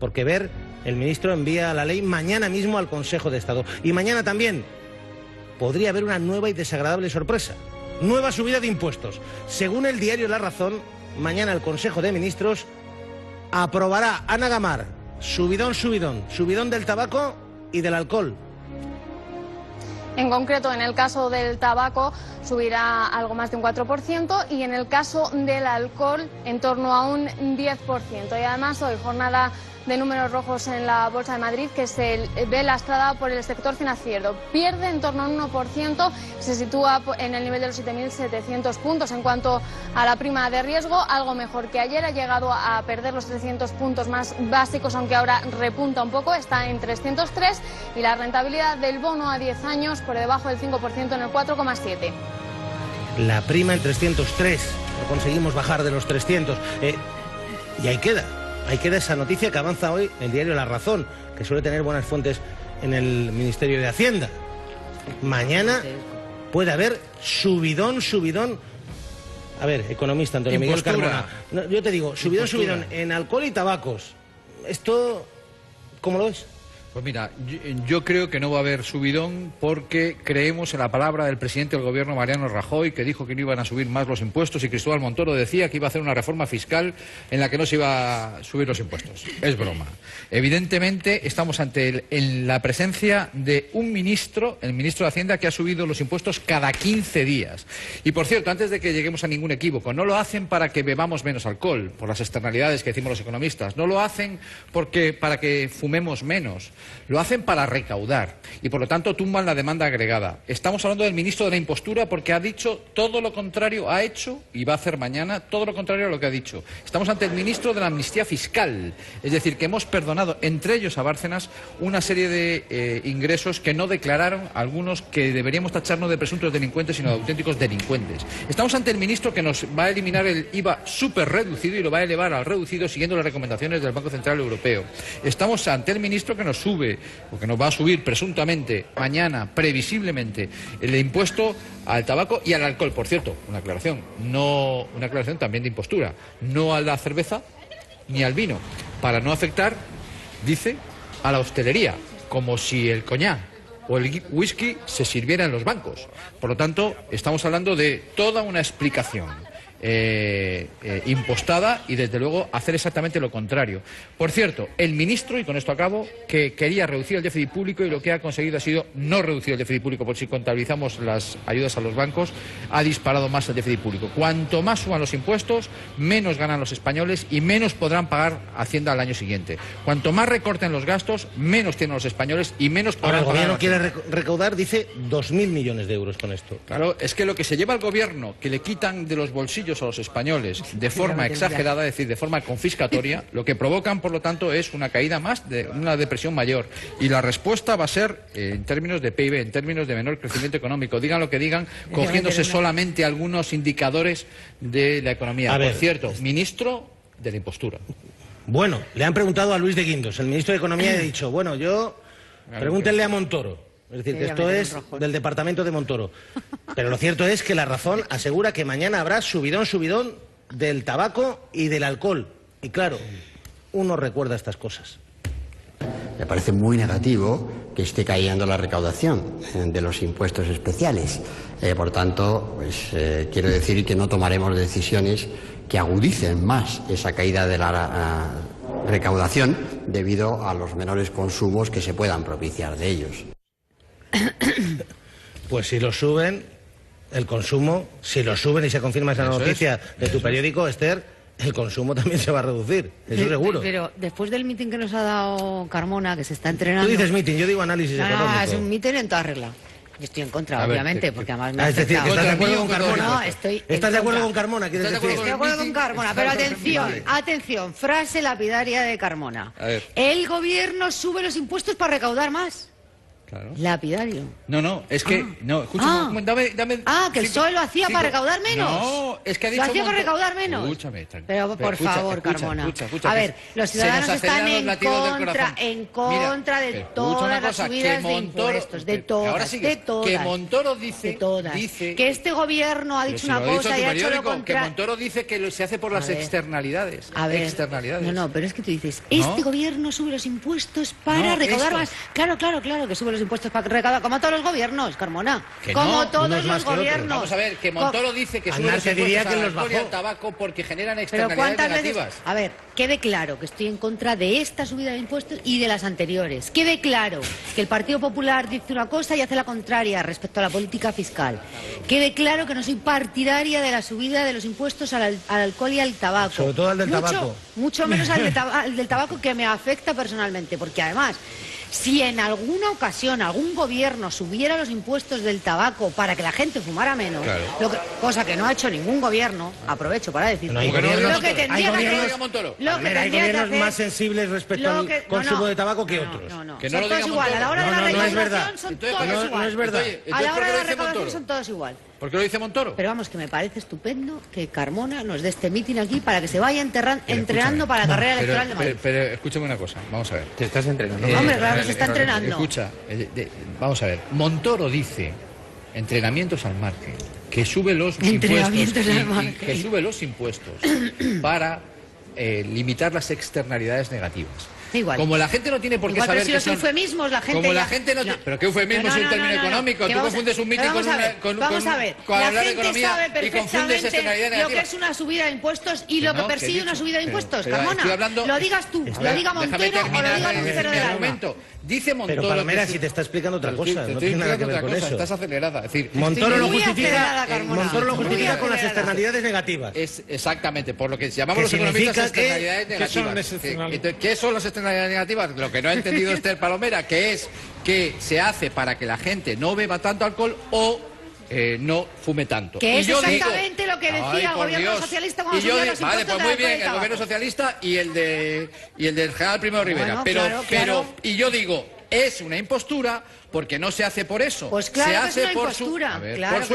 porque el ministro envía la ley mañana mismo al Consejo de Estado. Y mañana también podría haber una nueva y desagradable sorpresa. Nueva subida de impuestos. Según el diario La Razón, mañana el Consejo de Ministros aprobará, Ana Gamar, subidón del tabaco y del alcohol. En concreto, en el caso del tabaco subirá algo más de un 4% y en el caso del alcohol en torno a un 10%. Y además hoy jornada de números rojos en la Bolsa de Madrid que se ve lastrada por el sector financiero. Pierde en torno a un 1%, se sitúa en el nivel de los 7.700 puntos. En cuanto a la prima de riesgo, algo mejor que ayer, ha llegado a perder los 300 puntos más básicos, aunque ahora repunta un poco, está en 303, y la rentabilidad del bono a 10 años por debajo del 5% en el 4,7. La prima en 303, no conseguimos bajar de los 300, y ahí queda esa noticia que avanza hoy el diario La Razón, que suele tener buenas fuentes en el Ministerio de Hacienda. Mañana puede haber subidón. A ver, economista Antonio Miguel Carmona. No, yo te digo, subidón en alcohol y tabacos. ¿Esto cómo lo ves? Pues mira, yo creo que no va a haber subidón porque creemos en la palabra del presidente del gobierno, Mariano Rajoy, que dijo que no iban a subir más los impuestos, y Cristóbal Montoro decía que iba a hacer una reforma fiscal en la que no se iba a subir los impuestos. Es broma. Evidentemente estamos ante la presencia de un ministro, el ministro de Hacienda, que ha subido los impuestos cada 15 días. Y por cierto, antes de que lleguemos a ningún equívoco, no lo hacen para que bebamos menos alcohol, por las externalidades que decimos los economistas. No lo hacen para que fumemos menos. Lo hacen para recaudar y por lo tanto tumban la demanda agregada. Estamos hablando del ministro de la impostura porque ha dicho todo lo contrario, ha hecho y va a hacer mañana todo lo contrario a lo que ha dicho. Estamos ante el ministro de la amnistía fiscal, es decir, que hemos perdonado, entre ellos a Bárcenas, una serie de ingresos que no declararon algunos que deberíamos tachar no de presuntos delincuentes sino de auténticos delincuentes. Estamos ante el ministro que nos va a eliminar el IVA súper reducido y lo va a elevar al reducido siguiendo las recomendaciones del Banco Central Europeo. Estamos ante el ministro que nos sube, o que nos va a subir presuntamente mañana, previsiblemente, el impuesto al tabaco y al alcohol. Por cierto, una aclaración también de impostura, no a la cerveza ni al vino, para no afectar, dice, a la hostelería, como si el coñac o el whisky se sirviera en los bancos. Por lo tanto, estamos hablando de toda una explicación impostada y desde luego hacer exactamente lo contrario. Por cierto, el ministro, y con esto acabo, que quería reducir el déficit público y lo que ha conseguido ha sido no reducir el déficit público, por si contabilizamos las ayudas a los bancos, ha disparado más el déficit público. Cuanto más suban los impuestos, menos ganan los españoles y menos podrán pagar Hacienda al año siguiente. Cuanto más recorten los gastos, menos tienen los españoles y menos podrán pagar. Ahora el gobierno quiere recaudar, dice, 2.000 millones de euros con esto. Claro, es que lo que se lleva el gobierno, que le quitan de los bolsillos a los españoles de forma exagerada, es decir, de forma confiscatoria, lo que provocan, por lo tanto, es una caída más, de una depresión mayor. Y la respuesta va a ser, en términos de PIB, en términos de menor crecimiento económico, digan lo que digan, cogiéndose solamente algunos indicadores de la economía. Por cierto, ministro de la impostura. Bueno, le han preguntado a Luis de Guindos, el ministro de Economía, y ha dicho, bueno, pregúntenle a Montoro. Es decir, que esto es del departamento de Montoro. Pero lo cierto es que La Razón asegura que mañana habrá subidón del tabaco y del alcohol. Y claro, uno recuerda estas cosas. Me parece muy negativo que esté cayendo la recaudación de los impuestos especiales. Por tanto, quiero decir que no tomaremos decisiones que agudicen más esa caída de la recaudación debido a los menores consumos que se puedan propiciar de ellos. Pues si lo suben, el consumo, si lo suben y se confirma esa noticia de tu periódico, Esther, el consumo también se va a reducir, eso seguro. Pero después del mitin que nos ha dado Carmona, que se está entrenando... Tú dices mitin, yo digo análisis económico. Es un mitin en toda regla. Yo estoy en contra, obviamente, porque además me ha afectado. Es decir, ¿estás de acuerdo con Carmona? No, ¿Estás de acuerdo con Carmona? ¿Quieres decir? Estoy de acuerdo con Carmona, pero atención, frase lapidaria de Carmona. El gobierno sube los impuestos para recaudar más. Claro. Lapidario. No, es que... No, escúchame, dame... que el PSOE lo hacía para recaudar menos. No, es que ha dicho... Lo hacía para recaudar menos. Escúchame, pero por favor, Carmona. Escucha, a ver, los ciudadanos están en contra de todas las subidas de impuestos. De todas. Que Montoro dice... Que este gobierno ha dicho una cosa y ha hecho lo contrario. Que Montoro dice que se hace por las externalidades. Externalidades. No, pero es que tú dices, este gobierno sube los impuestos para recaudar más. Claro, que sube los impuestos para recaudar, como todos los gobiernos, Carmona. Como todos los gobiernos. Vamos a ver, que Montoro dice que sube los impuestos al alcohol y al tabaco porque generan externalidades negativas. A ver, quede claro que estoy en contra de esta subida de impuestos y de las anteriores. Quede claro que el Partido Popular dice una cosa y hace la contraria respecto a la política fiscal. Quede claro que no soy partidaria de la subida de los impuestos al alcohol y al tabaco. Sobre todo al del tabaco. Mucho menos al del tabaco, que me afecta personalmente, porque además, si en alguna ocasión algún gobierno subiera los impuestos del tabaco para que la gente fumara menos, cosa que no ha hecho ningún gobierno, aprovecho para decir, hay gobiernos más sensibles respecto al consumo de tabaco que otros. Que no son todos igual, a la hora de la recaudación son todos igual. No es verdad. A la hora de la recaudación son todos igual. ¿Por qué lo dice Montoro? Pero vamos, que me parece estupendo que Carmona nos dé este mitin aquí para que se vaya entrenando para la carrera electoral de Madrid. Pero escúchame una cosa, vamos a ver. Te estás entrenando. Hombre, claro que se está entrenando. Escucha, vamos a ver. Montoro dice, entrenamientos al margen, que sube los impuestos para limitar las externalidades negativas. Igual. Como la gente no tiene por qué saber que son eufemismos, la gente como la gente no. Pero qué eufemismo es un término económico. Tú confundes un mitin con hablar de economía y confundes externalidades negativas. Lo que es una subida de impuestos y lo que persigue una subida de impuestos, Carmona. Lo digas tú, lo diga Montero o lo diga Lucero de la Alba. Dice Montoro. Pero Palomera, si te está explicando otra cosa, no tiene nada que ver con eso. Estás acelerada. Es decir, Montoro lo justifica con las externalidades negativas. Exactamente, por lo que llamamos los economistas externalidades negativas. ¿Qué son las externalidades negativas? Lo que no ha entendido Esther Palomera, que es que se hace para que la gente no beba tanto alcohol o no fume tanto. Que es exactamente lo que decía el gobierno socialista cuando subió los impuestos. Vale, pues muy bien, el gobierno socialista y el del general Primo Rivera. Pero yo digo, es una impostura porque no se hace por eso. Pues claro, se hace por su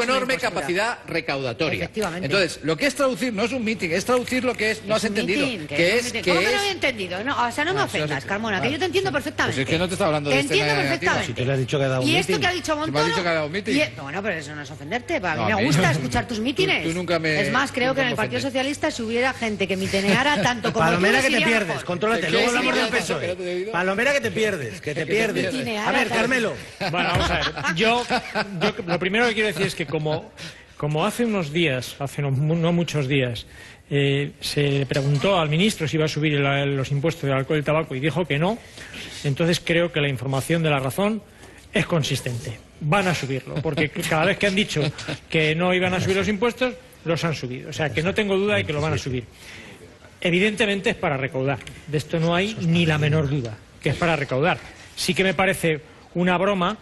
enorme capacidad recaudatoria. Efectivamente. Entonces, lo que es traducir no es un meeting, es traducir lo que es, no has entendido. ¿Cómo que no he entendido? No, o sea, no me ofendas, Carmona, que yo te entiendo perfectamente. Pues es que no te está hablando de entiendo perfectamente. Si tú le has dicho que ha dado un meeting. Y esto que ha dicho Montoro... me has dicho que ha dado un meeting. Bueno, pero eso no es ofenderte. A mí me gusta escuchar tus mítines. Tú nunca me... Es más, creo que en el Partido Socialista si hubiera gente que mitineara tanto como Palomera, que te pierdes, contrólate. Luego hablamos del PSOE. Palomera, que te pierdes, A ver, Carmelo. Bueno, vamos a ver. Yo lo primero que quiero decir es que como hace unos días, hace no muchos días, se preguntó al ministro si iba a subir los impuestos del alcohol y el tabaco y dijo que no, entonces creo que la información de La Razón es consistente. Van a subirlo, porque cada vez que han dicho que no iban a subir los impuestos, los han subido. O sea, que no tengo duda de que lo van a subir. Evidentemente es para recaudar. De esto no hay ni la menor duda, que es para recaudar. Sí que me parece una broma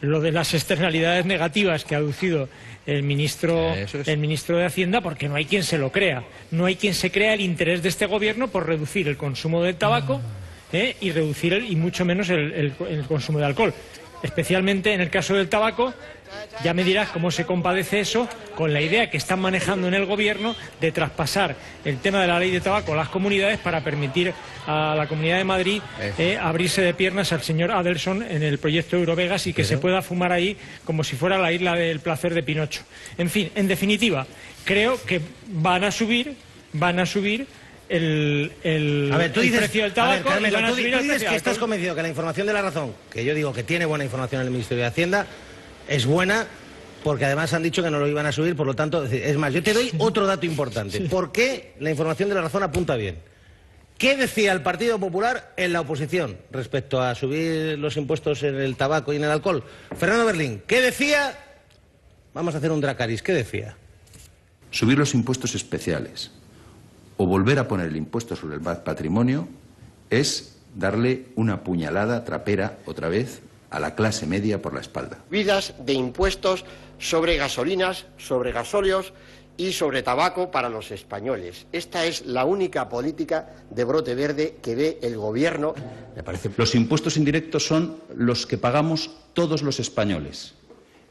lo de las externalidades negativas que ha aducido el ministro de Hacienda, porque no hay quien se lo crea. No hay quien se crea el interés de este gobierno por reducir el consumo del tabaco y reducir y mucho menos el consumo de alcohol. Especialmente en el caso del tabaco, ya me dirás cómo se compadece eso con la idea que están manejando en el gobierno de traspasar el tema de la ley de tabaco a las comunidades para permitir a la Comunidad de Madrid abrirse de piernas al señor Adelson en el proyecto Eurovegas y que se pueda fumar ahí como si fuera la isla del placer de Pinocho. En fin, en definitiva, creo que van a subir el precio del tabaco. A ver, Carmelo, tú dices que estás convencido que la información de La Razón, que yo digo que tiene buena información en el Ministerio de Hacienda, es buena porque además han dicho que no lo iban a subir, por lo tanto, es más, yo te doy otro dato importante. ¿Por qué la información de La Razón apunta bien? ¿Qué decía el Partido Popular en la oposición respecto a subir los impuestos en el tabaco y en el alcohol? Fernando Berlín, ¿qué decía? Vamos a hacer un dracaris, ¿qué decía? Subir los impuestos especiales o volver a poner el impuesto sobre el patrimonio es darle una puñalada trapera otra vez a la clase media por la espalda. Subidas de impuestos sobre gasolinas, sobre gasóleos y sobre tabaco para los españoles. Esta es la única política de brote verde que ve el Gobierno. Me parece... Los impuestos indirectos son los que pagamos todos los españoles.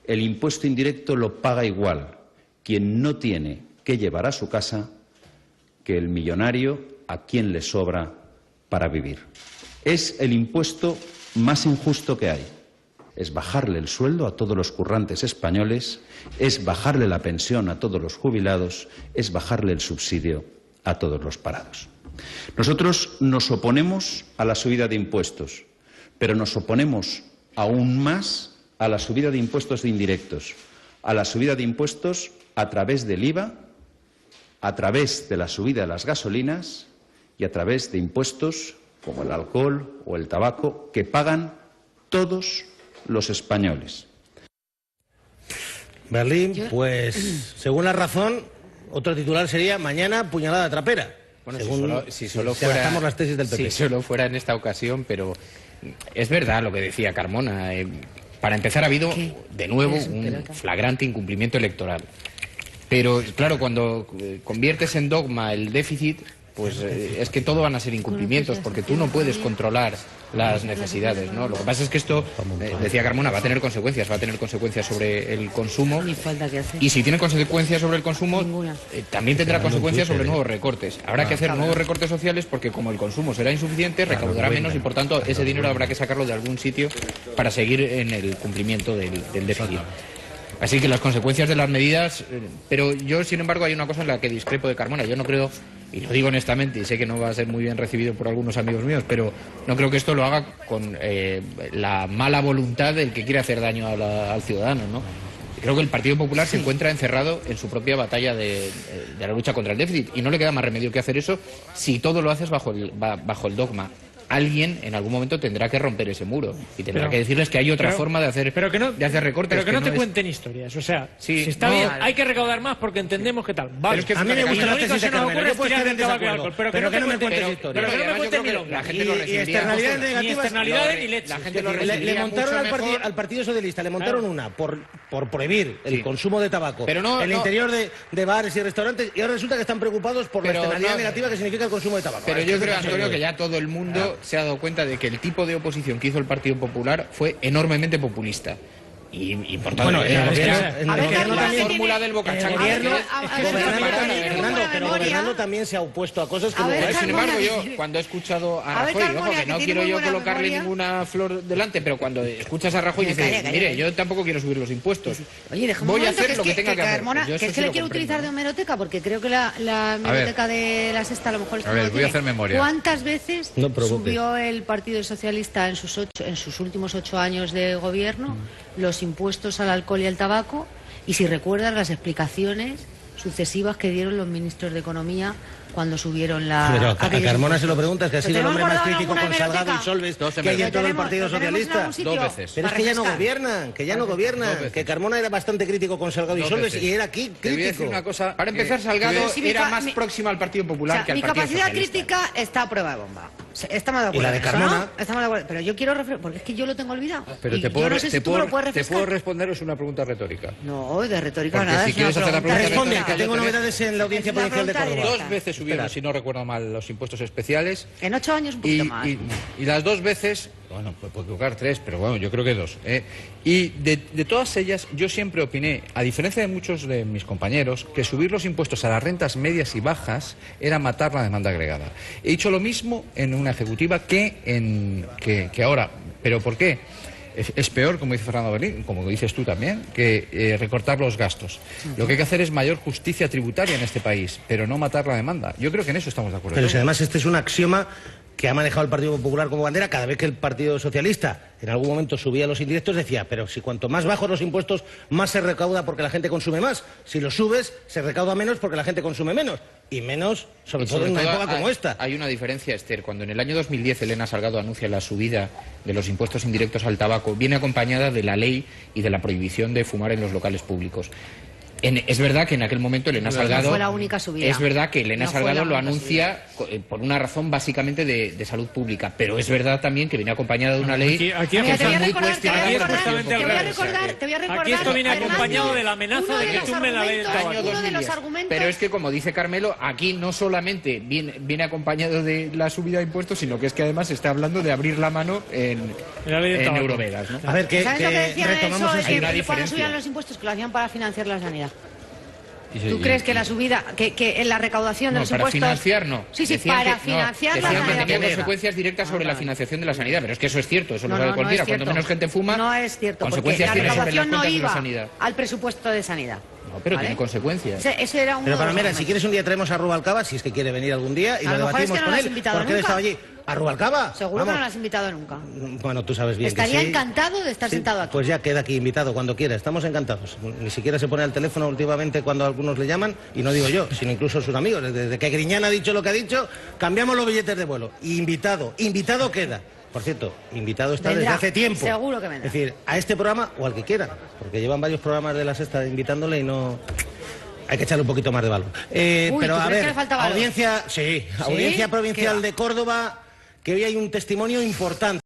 El impuesto indirecto lo paga igual quien no tiene que llevar a su casa que el millonario a quien le sobra para vivir. Es el impuesto más injusto que hay. Es bajarle el sueldo a todos los currantes españoles, es bajarle la pensión a todos los jubilados, es bajarle el subsidio a todos los parados. Nosotros nos oponemos a la subida de impuestos, pero nos oponemos aún más a la subida de impuestos indirectos, a la subida de impuestos a través del IVA, a través de la subida de las gasolinas y a través de impuestos como el alcohol o el tabaco que pagan todos los españoles. Berlín, pues según La Razón, otro titular sería mañana puñalada trapera. Bueno, según, si solo fuera las tesis del PP. Si solo fuera en esta ocasión, pero es verdad lo que decía Carmona. Para empezar, ha habido de nuevo un flagrante incumplimiento electoral. Pero claro, cuando conviertes en dogma el déficit, pues es que todo van a ser incumplimientos, porque tú no puedes controlar las necesidades, ¿no? Lo que pasa es que esto, decía Carmona, va a tener consecuencias sobre el consumo, y si tiene consecuencias sobre el consumo, también tendrá consecuencias sobre nuevos recortes. Habrá que hacer nuevos recortes sociales porque como el consumo será insuficiente, recaudará menos y por tanto ese dinero habrá que sacarlo de algún sitio para seguir en el cumplimiento del déficit. Así que las consecuencias de las medidas... pero yo, sin embargo, hay una cosa en la que discrepo de Carmona. Yo no creo, y lo digo honestamente, y sé que no va a ser muy bien recibido por algunos amigos míos, pero no creo que esto lo haga con la mala voluntad del que quiere hacer daño al ciudadano, ¿no? Creo que el Partido Popular se encuentra encerrado en su propia batalla de la lucha contra el déficit y no le queda más remedio que hacer eso si todo lo haces bajo el dogma. Alguien en algún momento tendrá que romper ese muro y tendrá que decirles que hay otra forma de hacer recortes. Pero que no te cuenten historias, o sea, si está bien, hay que recaudar más porque entendemos que tal. Vale, es que a mí me gusta la tesis de Carmona, yo puedo estar en desacuerdo, pero que no me cuentes historias. Pero que no me cuentes milongas. Y externalidades negativas, ni leche. La gente le montaron al Partido Socialista, le montaron una por prohibir el consumo de tabaco en el interior de bares y restaurantes, y ahora resulta que están preocupados por la externalidad negativa que significa el consumo de tabaco. Pero yo creo, Antonio, que ya todo el mundo se ha dado cuenta de que el tipo de oposición que hizo el Partido Popular fue enormemente populista. Y por tanto, la fórmula del bocachanga. Pero Gobernando también se ha opuesto a cosas como... Sin embargo, yo cuando he escuchado a Rajoy, ojo, que no quiero yo colocarle ninguna flor delante, pero cuando escuchas a Rajoy dice, mire, yo tampoco quiero subir los impuestos. Voy a hacer lo que tenga que hacer. Que es que le quiero utilizar de hemeroteca, porque creo que la hemeroteca de la Sexta a lo mejor está... A ver, voy a hacer memoria. ¿Cuántas veces subió el Partido Socialista en sus últimos 8 años de gobierno los impuestos al alcohol y al tabaco? Y si recuerdas las explicaciones sucesivas que dieron los ministros de Economía cuando subieron la... Pero a Carmona se lo preguntas, que ha sido el hombre más crítico con Salgado y Solbes que hay en todo el Partido Socialista. 2 veces. Pero es que ya no gobiernan, que Carmona era bastante crítico con Salgado y Solbes y era aquí crítico. Te voy a decir una cosa, para empezar, Salgado era más próximo al Partido Popular que al Partido Socialista. Mi capacidad crítica está a prueba de bomba. Estamos de acuerdo. Y la de Carmona. Estamos de acuerdo. Pero yo quiero porque es que yo lo tengo olvidado. Pero yo no sé si tú me lo puedes refrescar. ¿Te puedo responder o es una pregunta retórica? No, de retórica porque nada. Si quieres hacer la pregunta responde, que tengo novedades en la Audiencia Provincial de Córdoba. 2 veces subieron, si no recuerdo mal, los impuestos especiales. En 8 años un poquito más. Y las 2 veces, bueno, puedo equivocar 3, pero bueno, yo creo que 2. Y de todas ellas, yo siempre opiné, a diferencia de muchos de mis compañeros, que subir los impuestos a las rentas medias y bajas era matar la demanda agregada. He dicho lo mismo en una ejecutiva que ahora. ¿Pero por qué? Es peor, como dice Fernando Berlín, como dices tú también, que recortar los gastos. Lo que hay que hacer es mayor justicia tributaria en este país, pero no matar la demanda. Yo creo que en eso estamos de acuerdo. Pero si además este es un axioma que ha manejado el Partido Popular como bandera, cada vez que el Partido Socialista en algún momento subía los indirectos decía, pero si cuanto más bajos los impuestos, más se recauda porque la gente consume más. Si los subes, se recauda menos porque la gente consume menos. Y menos, sobre todo en una época como esta. Hay una diferencia, Esther. Cuando en el año 2010 Elena Salgado anuncia la subida de los impuestos indirectos al tabaco, viene acompañada de la ley y de la prohibición de fumar en los locales públicos. Es verdad que en aquel momento Elena Salgado... No fue la única subida. Es verdad que Elena No fue Salgado la lo única anuncia por una razón básicamente de salud pública, pero es verdad también que viene acompañada de una ley Aquí que te voy está a muy recordar, cuestionada. te voy a por la recordar, acción te voy a popular. Te voy a recordar, Aquí esto viene Fernando, acompañado de la amenaza uno de de que los tumben la ley del argumentos- tabaco. uno de los argumentos... Pero es que, como dice Carmelo, aquí no solamente viene acompañado de la subida de impuestos, sino que es que además se está hablando de abrir la mano en La ley del tabaco. Eurovegas, ¿no? A ver, que ¿Sabes lo que decían en retomamos eso? eso. Hay una Que cuando diferencia. subían los impuestos, que lo hacían para financiar la sanidad. Y ¿Tú crees que la subida, que en la recaudación de No, los para impuestos... financiar no. Sí, sí, Decían para que- no, financiar la decían que sanidad tenía pública. consecuencias directas sobre la financiación de la sanidad, pero es que eso es cierto, eso lo sabe no cualquiera. es Cuando cierto. menos gente fuma, No es cierto, porque consecuencias la tiene sobre las recaudación no cuentas de la iba sanidad. al presupuesto de sanidad. No, pero ¿vale? tiene consecuencias. Ese era uno Pero de los Palmera, si argumentos. quieres un día traemos a Rubalcaba, si es que quiere venir algún día, y A lo lo mejor es debatimos que no con lo has él, invitado porque él nunca. estaba allí. ¿A Rubalcaba? Seguro Vamos. que no lo has invitado nunca. Bueno, tú sabes bien Estaría que sí. encantado de estar Sí, sentado aquí. Pues ya queda aquí invitado cuando quiera, estamos encantados. Ni siquiera se pone al teléfono últimamente cuando algunos le llaman, y no digo yo, sino incluso sus amigos. Desde que Griñán ha dicho lo que ha dicho, cambiamos los billetes de vuelo. Invitado queda. Por cierto, invitado está Vendrá, desde hace tiempo. seguro que vendrá. Es decir, a este programa o al que quiera, porque llevan varios programas de La Sexta invitándole y no... Hay que echarle un poquito más de valor. Pero ¿tú a crees ver, que le falta valor? audiencia, sí, audiencia ¿Qué provincial va? de Córdoba, que hoy hay un testimonio importante.